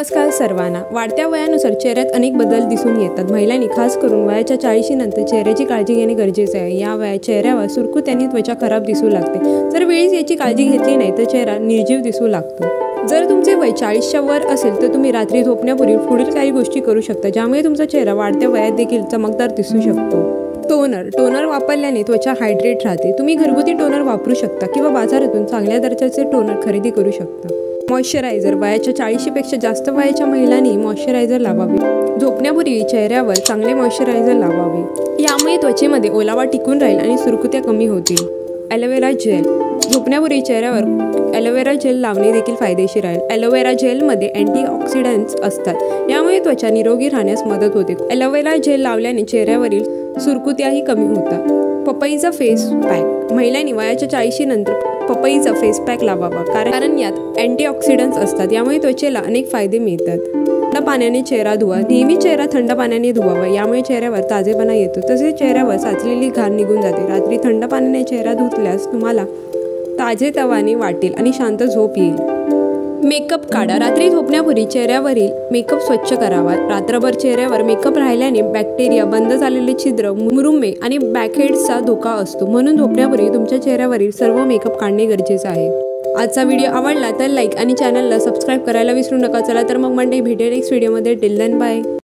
नमस्कार सर्वांना। वाढत्या वयानुसार चेहऱ्यात अनेक बदल दिसून येतात। महिलांनी खास करून वयाच्या 40 नंतर चेहऱ्याची काळजी घेणे गरजेचे आहे। या वयात चेहऱ्यावर सुरकुत्यांनी त्वचा खराब दिसू लागते। जर वेळीच याची काळजी घेतली नाही तर चेहरा निर्जीव दिसू लागतो। जर तुमचे वय 40च्या वर असेल तर तुम्ही रात्री झोपण्यापूर्वी पुढील काही गोष्टी करू शकता ज्यामुळे तुमचा चेहरा वाढत्या वयात देखील चमकदार दिसू शकतो। टोनर वापरल्याने त्वचा हायड्रेट राहते। तुम्ही घरगुती टोनर वापरू शकता किंवा बाजारातून चांगल्या दर्जाचे टोनर खरेदी करू शकता। मॉइश्चरायझर वयाच्या 40पेक्षा जास्त वयाच्या महिलांनी मॉइश्चरायझर लावावे। झोपण्यापूर्वी चेहऱ्यावर चांगले मॉइश्चरायझर लावावे। यामुळे त्वचेमध्ये ओलावा टिकून राहील आणि सुरकुत्या कमी होतील। ॲलोवेरा जेल झोपण्यापूर्वी चेहऱ्यावर ॲलोवेरा जेल लावणे देखील फायदेशीर आहे। ॲलोवेरा जेलमध्ये अँटीऑक्सिडंट्स असतात, यामुळे त्वचा निरोगी राहण्यास मदत होते। ॲलोवेरा जेल लावल्याने चेहऱ्यावरील सुरकुत्याही कमी होतात। पपईचा फेस पॅक महिलांनी वयाच्या 40 नंतर पपईचा फेस पॅक लावावा, कारण यात अँटीऑक्सिडंट्स असतात, यामुळे त्वचेला अनेक फायदे मिळतात। थंड पाण्याने चेहरा धुवा नेहमी चेहरा थंड पाण्याने धुवावा, यामुळे चेहऱ्यावर ताजेपणा येतो। तसेच चेहऱ्यावर साचलेली घाण निघून जाते। रात्री थंड पाण्याने चेहरा धुतल्यास तुम्हाला ताजेतवाने वाटेल आणि शांत झोप येईल। मेकअप काढा रात्री झोपण्यापूर्वी चेहऱ्यावरील मेकअप स्वच्छ करावा। रात्रभर चेहऱ्यावर मेकअप राहिल्याने बॅक्टेरिया, बंद झालेले छिद्र, मुरुमे आणि ब्लॅकहेड्सचा धोका असतो, म्हणून झोपण्यापूर्वी तुमच्या चेहऱ्यावरील सर्व मेकअप काढणे गरजेचे आहे। आजचा व्हिडिओ आवडला तर लाईक आणि चॅनलला सबस्क्राईब करायला विसरू नका। चला तर मग मंडळी, भेटूया नेक्स्ट व्हिडिओमध्ये। Till then bye.